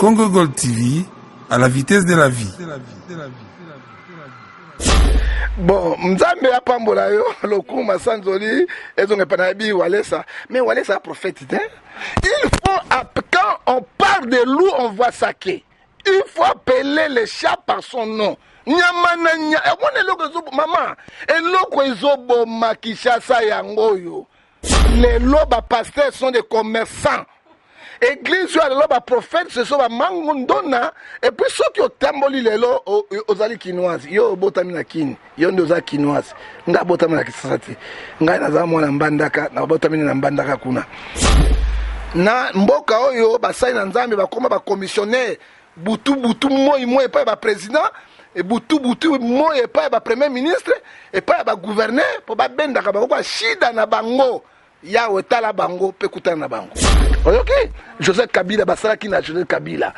Congo Gold TV, à la vitesse de la vie. Bon, Nzambe ya pambola yo, lokuma sanzoli, ezonge panabi Walesa. Mais Walesa a prophétisé. Il faut, quand on parle de loup, on voit saké. Il faut appeler les chats par son nom. Nyamana nya, maman, eloko ezobo makishasa yangoyo. Les lobes pasteurs sont des commerçants. Église, les lobes prophètes, ce sont des mangondona. Et puis ceux qui ont tamboli les lobes aux ali kinoises. Yo botamina kin, yo ndoza kinoise. Nga botamina kisasati. Nga naza mwana mbandaka, na botamina mbandaka kuna. Na mboka oyo basai na Nzambe bakoma ba commissionnaire butu moi pas ba président et butu moi pas ba premier ministre et pas ba gouverneur pour ba benda ka ba shida na bango ya wetala bango pe kutana na bango. OK, Joseph Kabila basala ki na Joseph Kabila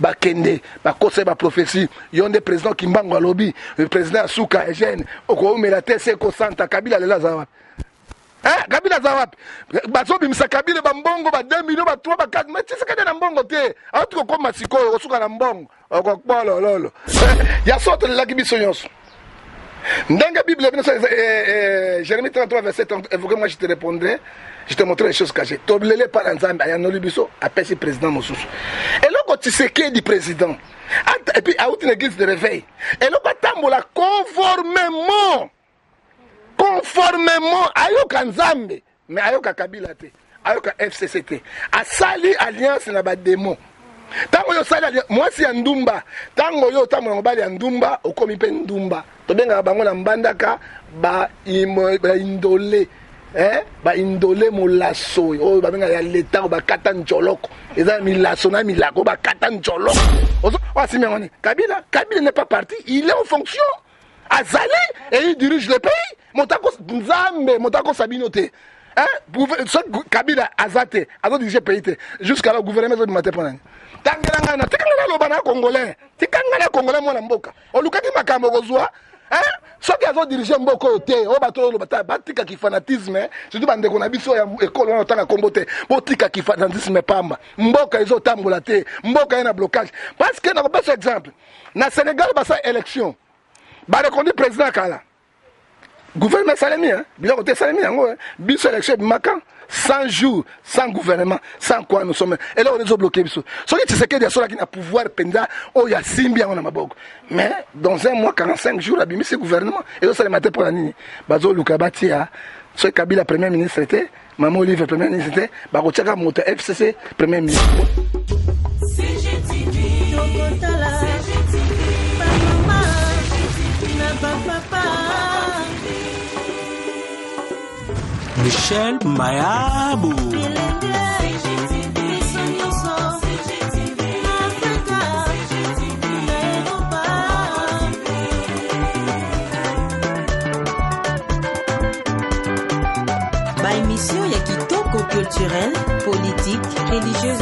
bakende bakose ba prophétie yonde président Kimbango lobby le président Asuka Eugène oko umela tese ko santa Kabila lela zawa. Kabila zawap bazo bimisa Kabila bambongo ba 2 millions ba 3 ba 4 mais tu sais que na mbongo te autre ko masiko osuka na mbongo okokbolo lolo ya sote la kibiso nyonso ndanga Bible Jérémie 33 verset 30 évoquez-moi je te répondrai je te montrerai les choses cachées toblele par Nzambe aya no libiso apesi président mosusu et loko Tshisekedi du président et puis à une église de réveil et loko tambola conformément à Yoka Nzambe, mais à Yoka Kabila te, à Yoka FCCT, à Sali Alliance na ba démon. Tango yo Sali Alliance, moi si Ndumba, tango yo tango ngobali Ndumba, okomi pe Ndumba. To benga bango na mbandaka ba indolé, ba indolé molasso, o ba benga ya leta ba kata njoloko. Eza milasso na milako ba kata njoloko. Ozo, wa si mengoni, Kabila n'est pas parti, il est en fonction. Azali et il dirige le pays. Motako Nzambe, Motako Sabinote. Kabila Azate, Azo dirige le pays. Jusqu'à la gouvernement de Matepana. Tangalanga na tikanga lobana congolais. Tikanga congolais mwana mboka. Olukaki makambo kozwa. Ceux qui ont dirigé Mboko Ote, au bateau le bataille, batika qui fanatisme, surtout bande qu'on a vu sur l'école, on entend à comboter, botika qui fanatisme pamba, Mboka ils ont tamboulaté, Mboka y a un blocage. Parce que, n'a pas ce exemple, na Sénégal, bah ça élection. Bah reconnu président Kala. Gouvernement Salemi, bien côté Salemi, bis élection Macan, 100 jours, sans gouvernement, sans quoi nous sommes. Et là on les a bloqués. Ce qui c'est que des gens qui ont pouvoir penda, oh il y a Simbia on a mabog. Mais dans un mois 45 jours, la bimi c'est gouvernement. Et là ça les matin pour la nuit. Bazo Lukabati a, ce Kabila premier ministre était, Maman Olive premier ministre était, Barochaka Moto FCC premier ministre. Michel Mayabou. Ba émission ya kitoko culturel, politique, religieuse.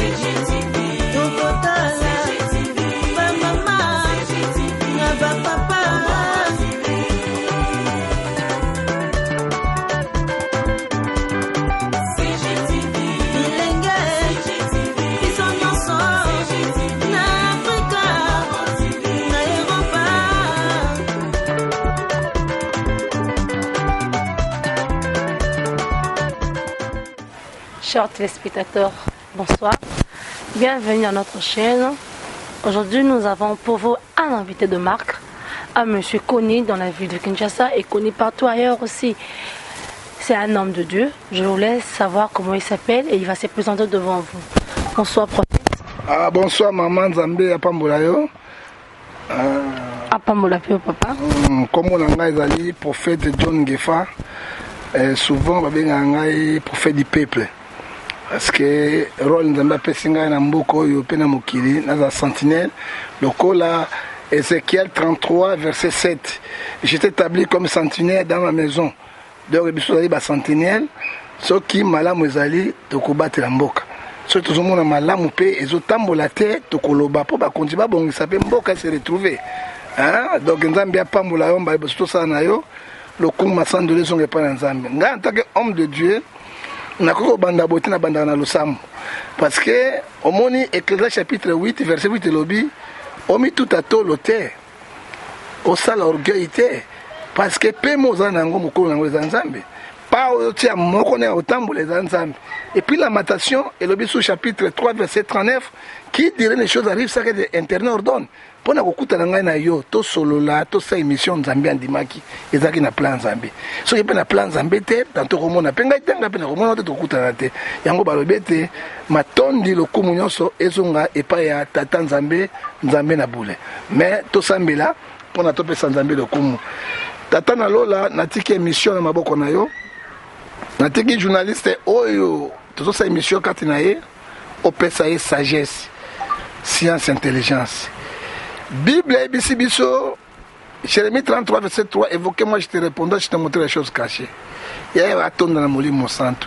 Chers téléspectateurs, bonsoir. Bienvenue à notre chaîne. Aujourd'hui, nous avons pour vous un invité de marque, un monsieur connu dans la ville de Kinshasa et connu partout ailleurs aussi. C'est un homme de Dieu. Je vous laisse savoir comment il s'appelle et il va se présenter devant vous. Bonsoir, prophète. Bonsoir, maman Nzambe Apambolayo. Apambolayo, papa. Comme on a dit, prophète John Gefa. Souvent, on a prophète du peuple. Parce que le rôle de Pessinga na mboko yo pena mokili na sentinelle lokola Ézéchiel 33 verset 7 j'étais établi comme sentinelle dans ma maison donc biso ali ba sentinelle ceux qui malamu ezali to kobatela mboka ceux tout le monde malamu pe ezotambola te to koloba po ba kondiba bongisa pe mboka se retrouver donc Nzambe apambola yo mba biso ça na yo lokuma sandole zonge pa Nzambe nga en tant que homme de Dieu nakoko banda bote na banda na losambo parce que omoni Ecclésiaste chapitre 8 verset 8 elobi omi tout atolo te osala orgueil te parce que pe moza nango mokolo nango eza nzambe pa oyo tia moko na otambola eza nzambe. Et puis Lamentation elobi sous chapitre 3 verset 39 qui dirait les choses arrivent ça que l'internet ordonne pona kokutana ngai na yo to solola to sa émission nzambe andimaki ezaki na plan nzambe soki pe na plan nzambe te tanto komona pe ngai te ngai pe na komona te tokutana te yango balobi ete matondi lokumu nyonso ezonga epai ya tata nzambe nzambe na bule mais tosambela mpona topesa nzambe lokumu. Tata na lola natiki émission na maboko na yo natiki journaliste oyo tozosa émission kati na ye opesa ye sagesse science intelligence. Bible et biso Jérémie 33 verset 3 évoquez-moi je te répondrai je te montrerai les choses cachées. Ya atonda na molimo santo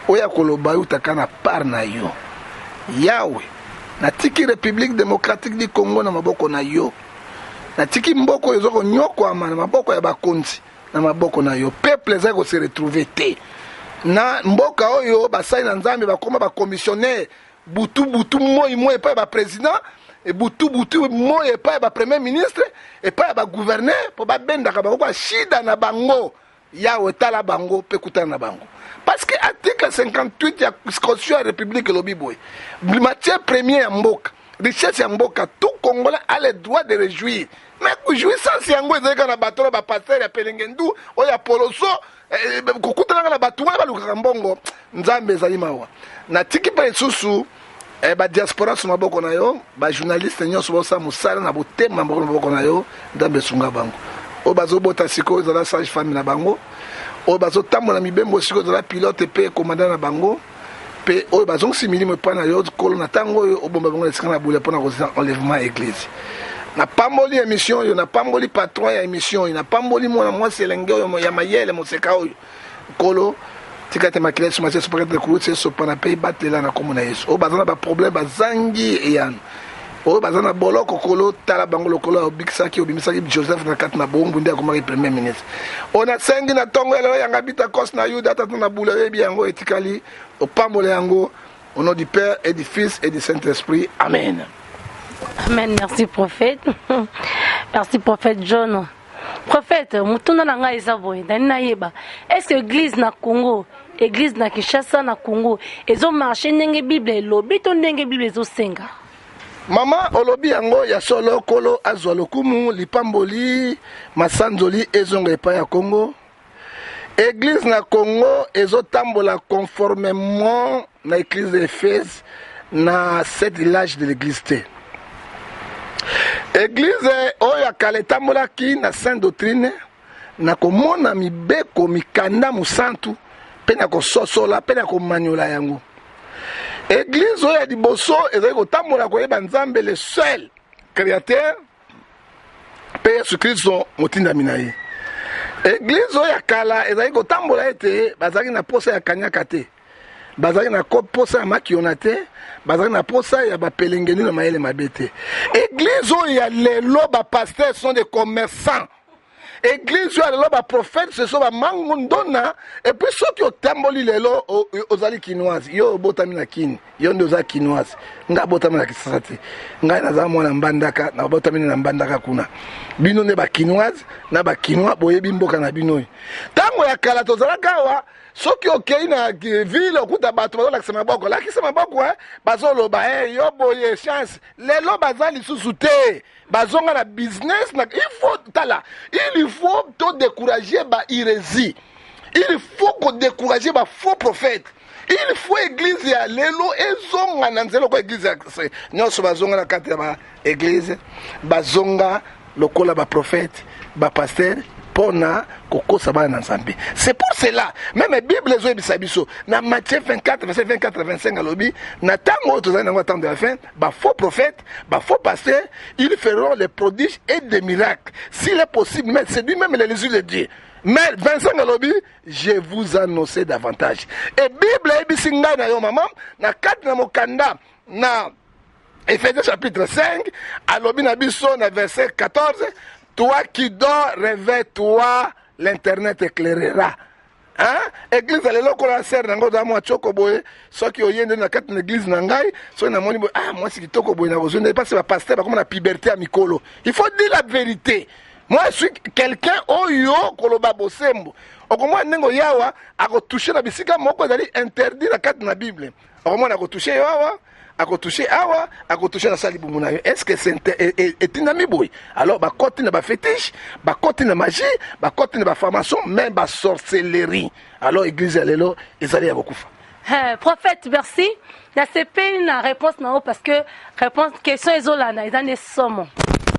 oya koloba utaka na par na yo Yahweh natiki République démocratique du Congo na maboko na yo natiki mboko ezoko nyoko ama na maboko ya bakonzi na maboko na yo peuple ezako se retrouver te na mboka oyo basai na nzambe bakoma ba commissionnaire butu moi pa ba président et butu moi pa ba premier ministre et pa ba gouverneur pour ba benda ka ba shida na bango Yahweh tala bango pe kutana na bango parce que article 58 ya constitution ya République lobiboy matière première ya mboka richesse ya mboka tout Congolais a le droit de réjouir mais jouissance yango ezalaka na bato ba pasteur ya Pelengendu oya Poloso kokutana na bato ba lukaka mbongo nzambe ezali mawa na tiki pa lisusu ba diaspora so maboko na yo ba journaliste nyonso bosa musala na botema maboko na yo nzambe sunga bango o bazobota siko ezala sage femme na bango o bazotambola mibembo siko ezala pilote pe commandant na bango pe o bazongsimili mo pa na yo kolo na tango oyo obomba bango esika na bule pona kosa enlèvement église na pamboli émission yo na pamboli patron ya émission yo na pamboli mwana mwasi elenge oyo ya mayele moseka oyo kolo tikate makile suma se sopaka de kuutse sopana pe batela na komona Yesu o bazana ba problème bazangi eyano o bazana boloko kolo tala bango lokolo obikisaki obimisaki Joseph na kati na bombu ndia komaki premier ministre ona sengi na tongo elo yanga bita kos na Yuda tata na bula yebi yango etikali o pambole yango au nom du Père et du Fils et du Saint-Esprit amen. Amen, merci prophète. Merci prophète John. Prophète, mutuna na ngai ezabo ndani na yeba. Est-ce que l'église na Congo, église na Kinshasa na Congo, ezo marcher ndenge Bible lobi to ndenge Bible ezo senga? Mama olobi yango ya solo kolo azwa lokumu lipamboli masanzoli ezonga epai ya Congo. Église na Congo ezo tambola conformément na église d'Éphèse na cette village de l'église te. Église oyo akaletambola ki na sainte doctrine na komona mibeko mikanda musantu pe na kososola pe na komanyola yango. Église oyo liboso ezali kotambola koyeba nzambe le seul créateur pe Yesu Kristo motindami na ye. Église oyo kala ezali kotambola ete bazali na posa ya kanyaka te bazali na posa ya makiona te bazali na posa ya bapelengeni na mayele mabe te. Église oyo ya lelo bapasteurs sont des commerçants. Église oyo ya lelo baprophètes ce sont bamangu ndona et puis soki otamboli lelo ozali kinoise yo obotami na kini yo nde ozali kinoise nga botami na Kisasa te ngai nazala mwana mbandaka na botami na mbandaka kuna bino nde bakinoise na bakinois boyebi mboka na bino ntango ya kala tozalaka awa soki okei na ville okuta bato bazolakisa maboko lakisa maboko bazoloba yo boye chance lelo baza lisusu te bazonga na business na il faut to décourager ba hérésie il faut ko décourager ba faux prophètes il faut église ya lelo ezonga na nzelo ko église nyonso bazonga na kati ya ba église bazonga lokola ba prophète ba pasteur pona kokosa bana nzambe. C'est pour cela même la Bible zo ebisa biso na Matthieu 24 verset 24 25 alobi na tango tozali na temps de la fin ba faux prophètes ba faux pasteurs ils feront les prodiges et des miracles s'il est possible mais c'est lui-même le Jésus de Dieu. Mais 25 alobi je vous annonce davantage et Bible ebisi ngai na yo maman na kati na mokanda na Éphésiens chapitre 5 alobi na biso na verset 14 toi qui dors, réveille-toi, l'internet éclairera. Hein? Église lelo ko la serre nango da mo choko boye soki oyende na kati na église na ngai so na moni boye ah moi c'est kitoko boye na ozonde parce que pasteur comme la puberté à mikolo. Il faut dire la vérité. Moi je suis quelqu'un oyo koloba bosembo. Okomwa nengo yawa ako toucher na bisika moko dali interdit la kati na Bible. Okomwa na ko toucher yawa ako toucher awa ako toucher na sali bumuna. Est-ce que c'est inami boy? Alors ba côté na ba fétiche, ba côté na magie, ba côté na ba formation, même ba sorcellerie. Alors église lelo ezali ya bokufa. Prophète, merci. Na CP na réponse na parce que réponse question ezolana ezane somo.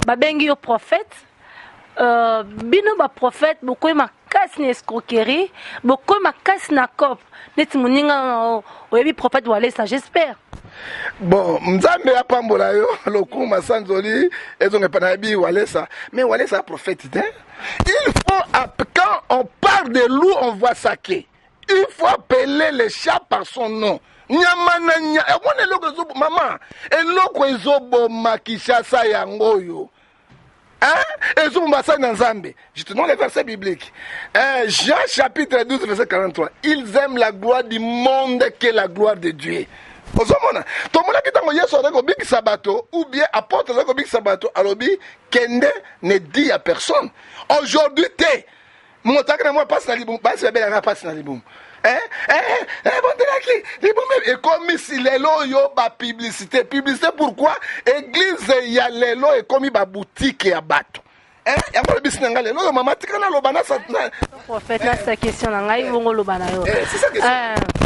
Ba bengi yo prophète. Bino ba prophète beaucoup makasi na escroquerie, beaucoup makasi na cop. Neti muninga oyebi prophète wale ça j'espère. Bon, Nzambe apambola yo lokuma sanzoli ezonge panabi walesa mais walesa prophète hein? Il faut quand on parle de loup on voit saké. Il faut appeler les chats par son nom. Nyamana nya ebone loko zo maman eloko ezobo makishasa yango yo. Hein? Ezo mbasa na Nzambe. Je te donne les versets bibliques. Jean chapitre 12 verset 43. Ils aiment la gloire du monde que la gloire de Dieu. Ozomona tomona kitango yeso reko big sabato ou bien apôtre reko big sabato alobi kende ne dit à personne aujourd'hui té monta que moi passe na libum passe bela na passe na libum bon libum et comme si lelo yo ba publicité pourquoi église ya lelo et comme ba boutique ya bato ya mo bisina ngale lelo mama tikana lobana sa prophète na sa question na ngai bongo lobana yo c'est ça question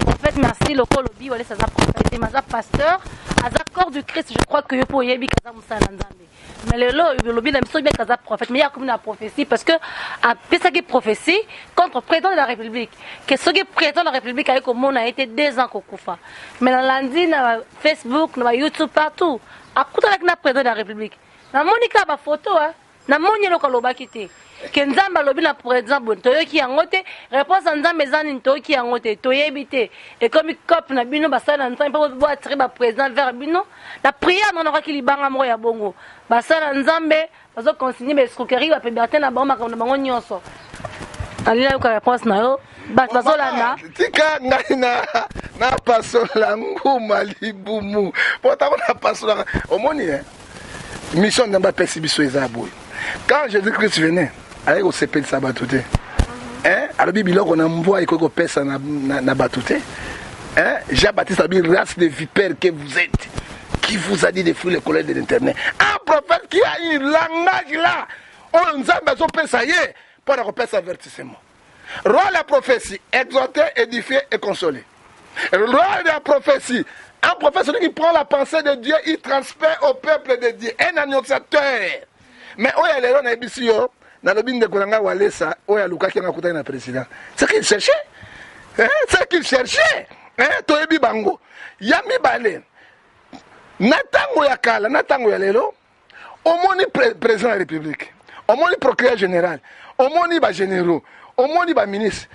prophète merci loko lobi wala ça prophète maza pasteur aza corps du Christ je crois que yo po yebi kaza musala nzambe mais lelo lobi na biso bien kaza prophète mais il y a comme une prophétie parce que a pesa qui prophétie contre président de la République que ce qui président de la République avec comme on a été 2 ans kokufa mais na lundi na Facebook na YouTube partout akuta avec na président de la République na monika ba photo na moni loko lobaki te que Nzamba lobi na président bon toyoki yango te réponse Nzamba ezani toyoki yango te toyebi te et comme cop na bino basala Nzamba pa bo attirer ba président vers bino la prière non aura ki libanga mo ya bongo basala Nzamba bazo continuer ba escroquerie ba puberté na bango makambo bango nyonso alila ko réponse na yo bazola na tika ngai na pasola nguma libumu pota na pasola omoni mission Nzamba pesi biso ezaboy quand Jésus-Christ venait avec au CP de Sabatouté, alors Bible on envoie et qu'on pèse na Batouté, Jean-Baptiste a dit race de vipères que vous êtes, qui vous a dit de fuir les colères de l'internet. Un prophète qui a un langage là, on nous a besoin de ça y est, pour qu'on pèse avertissement. Roi la prophétie, exhorter, édifier et consoler. Roi de la prophétie, un prophète celui qui prend la pensée de Dieu, il transmet au peuple de Dieu, un annonciateur. Mais oya lelo na ebisi yo na lobinde kolanga walesa oya lukaki nga kutana na président c'est qu'il cherchait c'est qu'il cherchait to ebi bango ya mibale na tango ya kala na tango ya lelo omoni président de la République omoni procureur général omoni ba généraux omoni ba ministre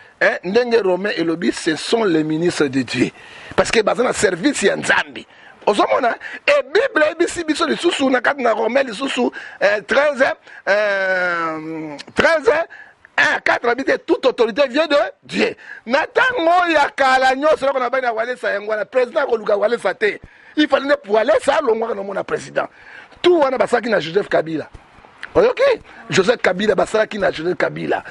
ndenge Romain et lobi ce sont les ministres de Dieu parce que bazana service ya Nzambi. Ozomona et Bible ebisi biso li susu na kati na Romain li susu 13 4 habite toute autorité vient de Dieu. Natango ya kala nyoso na bana walesa yango na président ko luka walesa te. Il fallait ne pour aller ça longwa na mona président. Tout wana basaki na Joseph Kabila. OK? Joseph Kabila basaki na Joseph Kabila.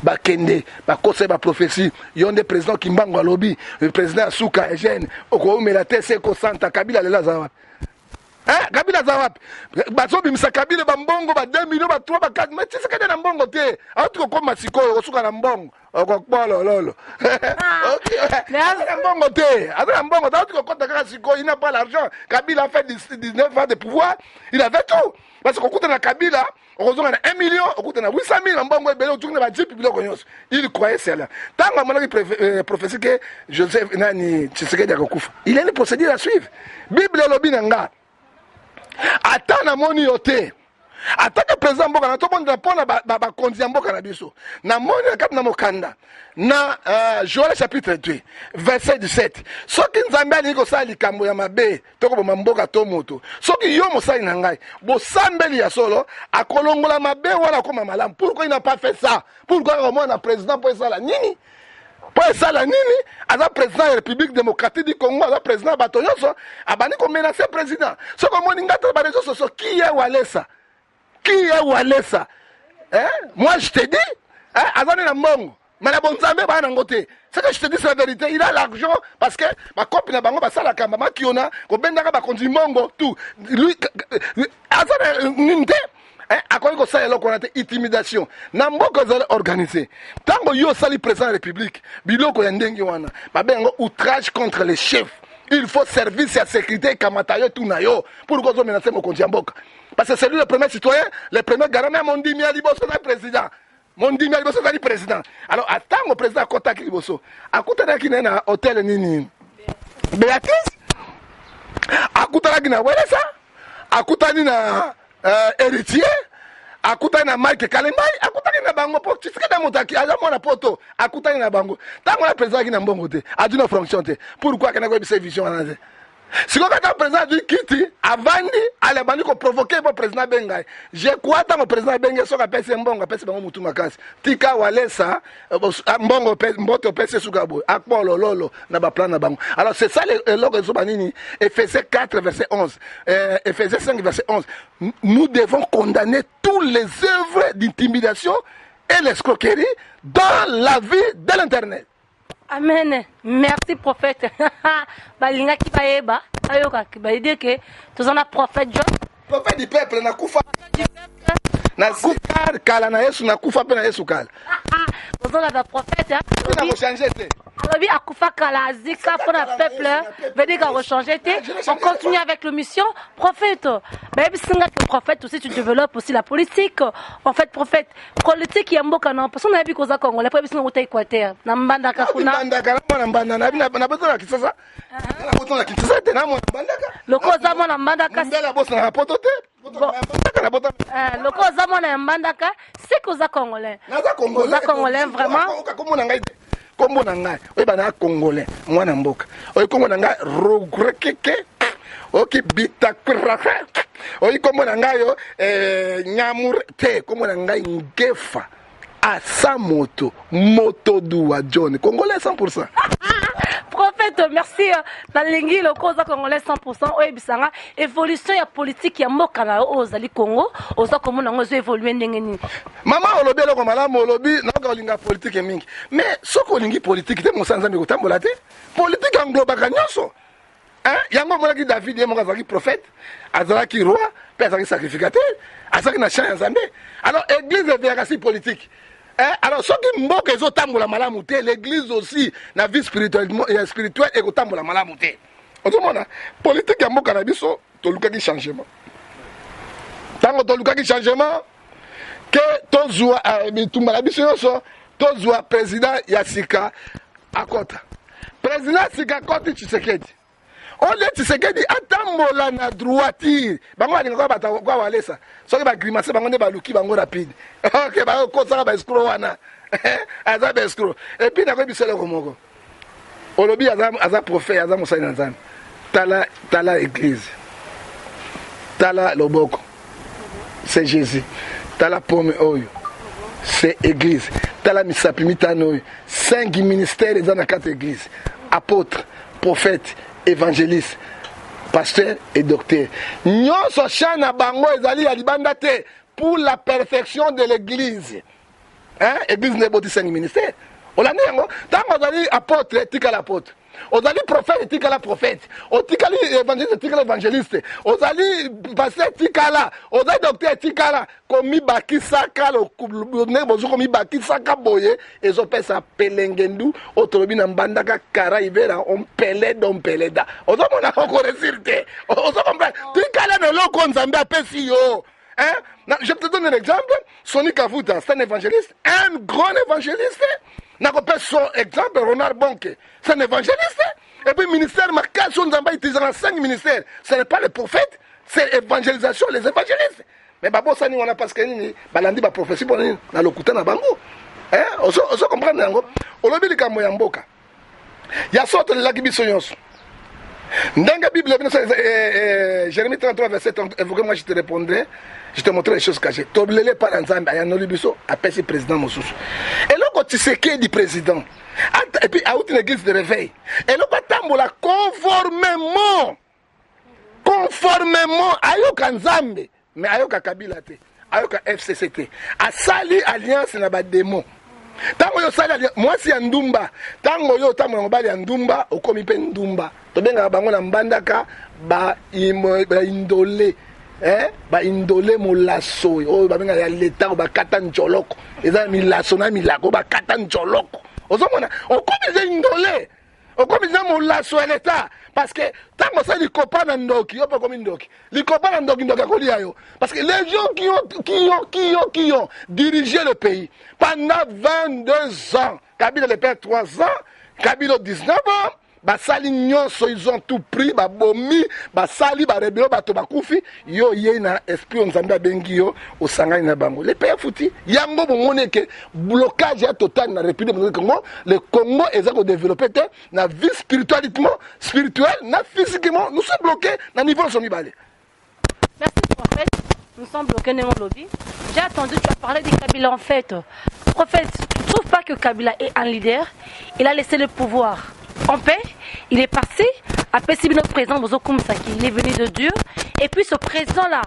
Bakende bakose ba prophétie yonde président Kimbango alobi le président Suka Eugène oko mela tese ko santa Kabila lela zawap Kabila zawap bazo bimisa Kabila ba mbongo ba 2 millions ba 3 ba 4 mais c'est que na mbongo te auto ko masiko osuka na mbongo oko polo lolo OK na mbongo te na mbongo auto ko kota kaka siko il n'a pas l'argent Kabila a fait 19 ans de pouvoir il avait tout parce que kokuta na Kabila on a 1 million, on a 800 000, il croyait cela. Tant que prophétie que Joseph Nani Tshisekedi Akokufa, il y a une procédure à suivre. Bible Lobinanga. Attends na moni yote. Attends que président Mboka na to bon rapport na ba konzi Mboka na biso. Na moni kap na mokanda. Na Joël chapitre 2 verset 17. Soki Nzambe ali ko sali kambo ya mabe toko bo Mboka to moto. Soki yo mosali na ngai bo sambeli ya solo akolongola mabe wala koma malamu. Pourquoi il n'a pas fait ça? Pourquoi on a président pour ça là nini? Pour ça, la nini, le président de la République démocratique du Congo, le président Batonyoso, abani ko menacer président. Ce que mon ingata ba réseaux sociaux, qui est Walesa? Qui est Walesa? Hein? Moi je te dis, hein, azani na mbongo. Mais la bonne zambé ba na ngote. C'est que je te dis la vérité, il a l'argent parce que ma copine na bango ba sala kamba ma kiona, ko bendaka ba konzi mbongo tout. Lui azana ninte akoki kosala eloko wana te intimidation na mboka ezali organisé ntango yo osali président ya république biloko ya ndenge wana babenga yango outrage contre les chefs. Il faut service ya sécurité ekamata yo tu na yo pour kozomenase mokonzi ya mboka parce que c'est lui le premier citoyen le premier garant ya mondimi ya liboso na président mondimi ya liboso ezali président. Alors atango président akotaki liboso akutanaki naye na hôtel nini Béatrice akutanaki na Welesa akutani na héritier akutani na Mike Kalembai akutani na bango po tsika motaki aza mona poto akutani na bango tango la président ki na mbongo te aduna fonction te pourquoi kana ko bisa vision anaze siko kata président du kiti avandi ale bandi ko provoquer po président bengai je crois tango président bengai soka pese mbongo pese bango mutu makasi tika Walesa mbongo mboto pese sukabo akpolo lolo na ba plan na bango. Alors c'est ça le logo zo banini Ephésiens 4 verset 11 Ephésiens 5 verset 11 nous devons condamner tous les œuvres d'intimidation et l'escroquerie dans la vie de l'internet. Amen. Merci prophète. Balinga ki baeba, ayoka ki baide ke tozana prophète John. Prophète du peuple na kufa. Na kufa kala na Yesu na kufa pe na Yesu kala. Tozana ba prophète hein. Na ko changer te. Alors oui, akufa kala zika pour le peuple, veut dire qu'on va changer te. On continue avec la mission prophète. Mais singa que prophète aussi tu développes aussi la politique. En fait prophète, politique ya mboka na parce qu'on a vu koza Congolais pour bisinga uta Équateur. Na mbandaka kuna. Mbandaka na mbandana na besoin ya kisasa. Na besoin ya kisasa te na mbandaka. Loko za mona mbandaka. Mbela boss na poto te. Loko za mona mbandaka, c'est koza Congolais. Naza Congolais. Koza Congolais vraiment. Comment na ngai te. Kombo na ngai oyi bana Congolais mwana mboka oyi kombo na ngai rogrekeke oki bitakuraka oyi kombo na ngai yo nyamur te kombo na ngai ngefa asa moto duwa John Congolais 100%. Prophète, merci. Dans l'ingé, le cause congolais 100%. Oui, bisanga. Évolution ya politique ya mboka na ozali Congo. Oza komo na ngozo évoluer ndengeni. Mama olobi eloko malamu olobi na kolinga politique mingi. Mais soko olingi politique te mosanza mbeko tambola te. Politique englobaka nyonso. Hein? Yango monaki David ye moko azalaki prophète, azalaki roi, pe azalaki sacrificateur, azalaki na champ ya Nzambe. Alors église eveyaka si politique. Alors, ce qui mboka ezotambola malamu te, l'église aussi, na vie spirituelle et kotambola malamu te. Otomona, politique ya mboka na biso, tolukaki changement. Tango tolukaki changement, que tozwa bitumba na biso yoso, tozwa président ya sika akota. Président sika akota Tshisekedi. Ole Tshisekedi atambola na droiture. Bango alinga bata kwa Walesa. Soki ba grimacer bango ne baluki bango rapide. OK, ba ko sala ba escroc wana. Aza ba escroc. Et puis na ko bisela ko moko. Olobi aza prophète, aza mosali na Nzambe. Tala église. Tala loboko. C'est Jésus. Tala pomme oyo. C'est église. Tala misapi mitano oyo. 5 ministères dans la 4 églises. Apôtres, prophètes, évangéliste, pasteur et docteur. Nyonso chana bango ezali ya libanda te pour la perfection de l'église. Hein? Église n'est pas 5 ministères. Olandi yango, tango ozali apôtre, tika l'apôtre. Ozali prophète, tika la prophète. Otikali évangéliste, tika l'évangéliste. Ozali pasteur, tika la. Ozali docteur, tika la. Komi baki saka lo ne bozo komi baki saka boye ezo pesa pelengendu otolobi na mbandaka kara ivera on peleda. Ozo mona ko resirte. Ozo comprendre. Tika la no loko Nzambe apesi yo. Hein? Je te donne un exemple. Sonny Kavuta, c'est un évangéliste, un grand évangéliste. N'a pas son exemple, Ronald Bonke, c'est un évangéliste. Et puis, ministère, Makassou Nzamba, ils ont 5 ministères. Ce n'est pas les prophètes, c'est l'évangélisation, les évangélistes. Mais Babo Sani, on a parce que Balandi va prophétie pour nous, dans le couteau, dans Bango. Hein? On se comprend, Nango. On l'a dit, Kamoyamboka. Il y a sorte de la Gibisonyos. Dans la Bible, Jérémie 33, verset 30, moi je te répondrai, je te montrerai les choses cachées. Toblele par Nzambe, Ayano Libiso, appelle ce président Moussous. Et là, quand tu sais qui est du président, Et puis, à une église de réveil. Et le batambola conformément à Yoka Nzambe, mais à Yoka Kabila te, à Yoka FCCT. À Sali Alliance na ba démon. Tango yo sali alliance, moi si Ndumba, tango yo tango ngobali Ndumba, okomi pe Ndumba. To benga bango na mbandaka ba indolé. Ba indolé mo lasso. Oh ba benga ya leta ba kata njoloko. Eza mi lasso na mi lako ba kata njoloko. Ozomona, okomi indolé. Okomi mo lasso l'État. Parce que tant que ça, les copains n'andoki, il n'y a pas comme une doki. Les copains n'andoki, parce que les gens qui ont dirigé le pays pendant 22 ans, Kabila le père 3 ans, Kabila 19 ans, basali nyonso ils ont tout pris, babomi, basali barebelo bato bakufi, yo ye na esprit nzambe bengi yo osangani na bango. Les pays fouti, yango bomone ke blocage total na République du Congo, le Congo est à développer na vie spirituelle, na physiquement, nous sommes bloqués na niveau de Somibale. Merci prophète, nous sommes bloqués dans mon lobby. J'ai attendu, tu as parlé de Kabila en fait. Prophète, tu ne trouves pas que Kabila est un leader? Il a laissé le pouvoir en paix, il est parti, après c'est notre président Bozokoum Saki, il est venu de Dieu, et puis ce président-là,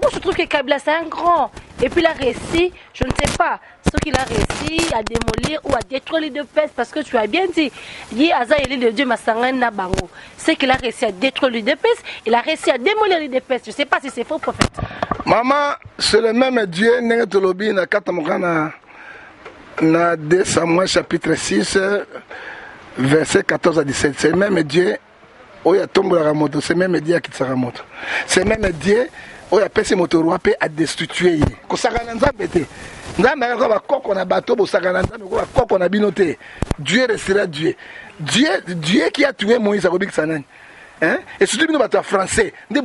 moi je trouve que Kabila c'est un grand, et puis il a réussi, je ne sais pas, ce qu'il a réussi à démolir ou à détruire les deux pestes, parce que tu as bien dit, Yi Aza et de Dieu Massangan Nabango, c'est qu'il a réussi à détruire les deux pestes, il a réussi à démolir les deux pestes, je ne sais pas si c'est faux prophète. Maman, c'est le même Dieu, Nengetolobi, na Katamokana, na 2 Samuel chapitre 6, verset 14 à 17, c'est le même Dieu, où il y a tombé la moto, c'est le même Dieu qui t'a moto. C'est le même Dieu, où il y a passé moto roi à destituer. Quand ça a été, Dieu restera Dieu. Dieu qui a tué Moïse à Robik Sanan. Hein? Et surtout, nous sommes français. Il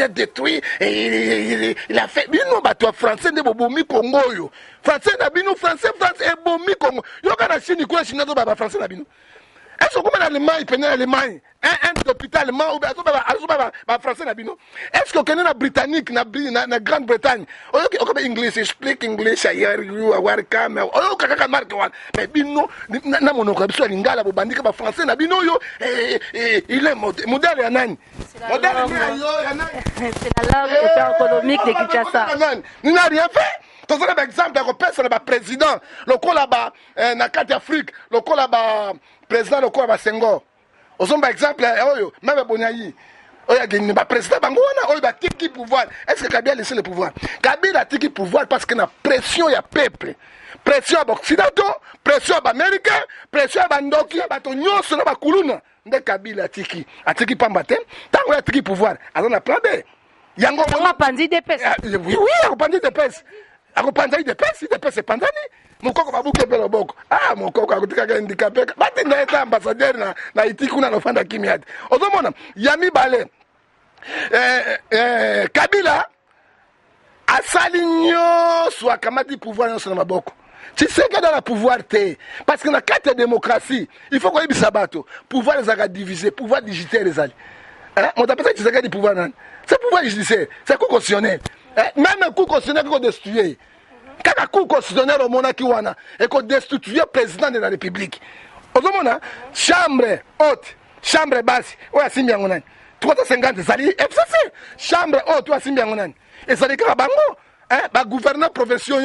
a détruit, il a fait. Nous sommes français, nous sommes Congo. Français, français, et Bomi Congo. Nous sommes Chine, nous sommes français. Est-ce que comme l'Allemagne, l'Allemagne, un hôpital allemand ou bien français est-ce que quelqu'un britannique na Grande-Bretagne, on peut English, speak English, you are welcome. On peut marquer mais bino na monoko biso lingala bo bandika ba français na bino yo il est modèle ya nani? Modèle ya nani? C'est la langue économique de Kinshasa. Nous n'a rien fait. Par exemple, le président, le là-bas, na carte d'Afrique, le là-bas, président, le là-bas, Senghor. Par exemple, même Bonyayi, le président, il a tiki pouvoir. Est-ce que Kabila a laissé le pouvoir? Kabila a tiki pouvoir parce qu'il y a pression, il y a peuple. Pression à Occidentaux, pression à Américains, pression à Ndoki, à Tonyo, sur la Kuluna. De Kabila a tiki Pambate, tant qu'il a tiki pouvoir, alors on a plan B. Il y a un bandit d'épaisse. Oui, un bandit d'épaisse. Akopanza de pesi pandani mukoko babuke pelo boko mukoko akutika handicapé bati ndaeta ambassadeur na itikuna no fanda kimiati ozomona yami bale Kabila asali nyoso akamati pouvoir nyoso na maboko. Tu sais que dans le pouvoir parce que dans la carte de démocratie il faut qu'on ait sabato pouvoir les aga diviser pouvoir digiter les alliés on t'appelle ça tu sais que du pouvoir c'est pouvoir judiciaire c'est coup constitutionnel. Même un coup constitutionnel qu'on destitue. Quand un coup constitutionnel au monarchie et qu'on destitue le président de la République. Au moment chambre haute, chambre basse, on a signé 350 sali FCC, chambre haute, on a signé et ça dit que bango, gouverneur provincial,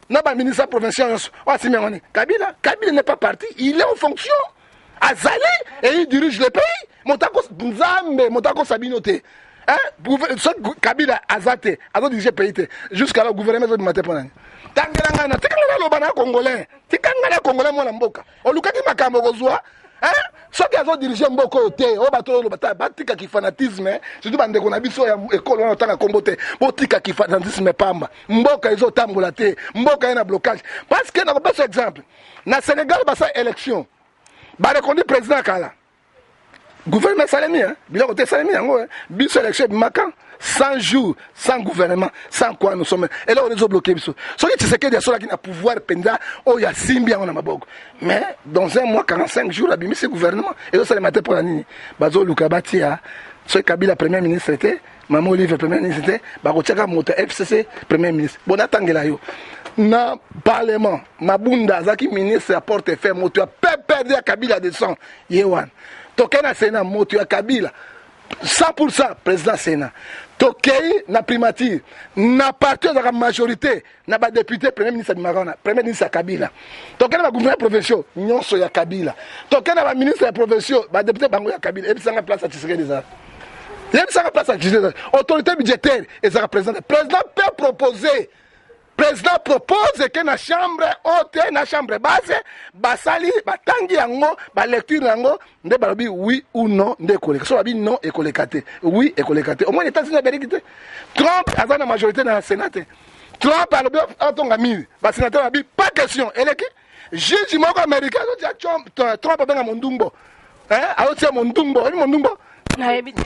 non ministre provincial, on a signé Kabila n'est pas parti, il est en fonction. Azali et il dirige le pays. Montako Nzambe, Montako Sabinote. Kabila Azate, Azo dirige le pays jusqu'à la gouvernement de Matepona. Tangana, Tikanga Lobana Congolais, Tikanga Congolais Monamboka. Olukaki Makambo Gozwa, ceux qui ont dirigé Mboko, au bateau, le bataille, Batika qui fanatisme, surtout dans des conabits, école, on a comboté, Botika qui fanatisme Pamba, Mboka, ils ont tambolaté, Mboka, il y a un blocage. Parce que, dans ce exemple, dans le Sénégal, il y a une élection. Bah, le président Kala. Gouvernement Salemi, bien côté Salemi, bis élection Macan, 100 jours, sans gouvernement, sans quoi nous sommes. Et là, on les a bloqués. Ce qui est que des gens qui ont pouvoir pendant, il y a Simbia, on a Mabog. Mais dans un mois, 45 jours, il y a ce gouvernement. Et là, ça les matin pour la nuit. Bazo Lukabati, ce Kabila, premier ministre était, Maman Olive, premier ministre était, Barotiaka Mota, FCC, premier ministre. Bon, attendez là, na parlement Mabunda azaki ministre ya portefeuille moto ya perdre ya Kabila de sang yewan toke na Sénat moto ya Kabila 100% président Sénat tokei na primature na parti de la majorité na ba député premier ministre de Marona premier ministre ya Kabila tokei na ba gouverneur provinciaux nyonso ya Kabila tokei na ba ministre ya provinciaux ba député bango ya Kabila et sanga place à Tshisekedi des arts. Il y a une place à Tshisekedi. Autorité budgétaire et ça représente le président peut proposer. Président propose que la chambre haute, la chambre basse, basali, batangi yango, ba lecture yango, nde balobi oui ou non, nde koleka. So babi non et kolekate. Oui et kolekate. Au moins les États-Unis américains. Trump a la majorité dans le Sénat. Trump a le autant mis. Ba sénateur babi pas question. Et qui juge moko américain, Trump a benga mondumbo. Hein? A otia mondumbo, mondumbo.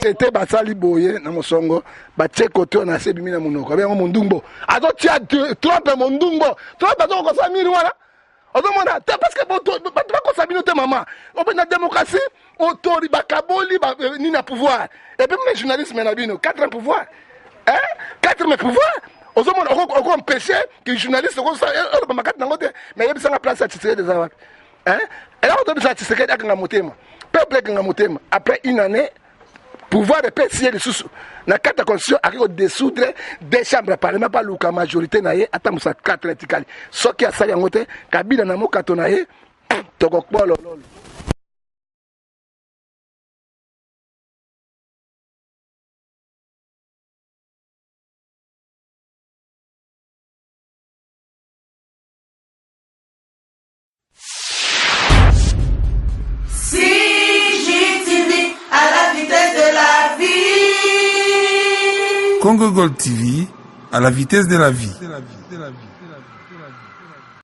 C'était basali boye na mosongo ba tchekoto na sebimi na munoko ba mondumbo azo tia Trump mondumbo Trump azo ko sa miri wala azo mona parce que ba ko sa binote mama on na démocratie autori bakaboli ni na pouvoir et puis les journalistes na bino 4 pouvoir hein 4 pouvoir ozo mona on empêcher que journaliste ko sa ba makat na ngote mais yebisa na place à Tshisekedi des wapi hein et là on doit sa Tshisekedi akanga motema peuple akanga motema après une année pouvoir de PCA de sous na carte constitution a dissoudre des chambres parlement pas la majorité na ye ata musa 4 etikali soki asali ngote Kabila na mokato na ye tokokbolo lolo. Congo Gold TV, à la vitesse de la vie.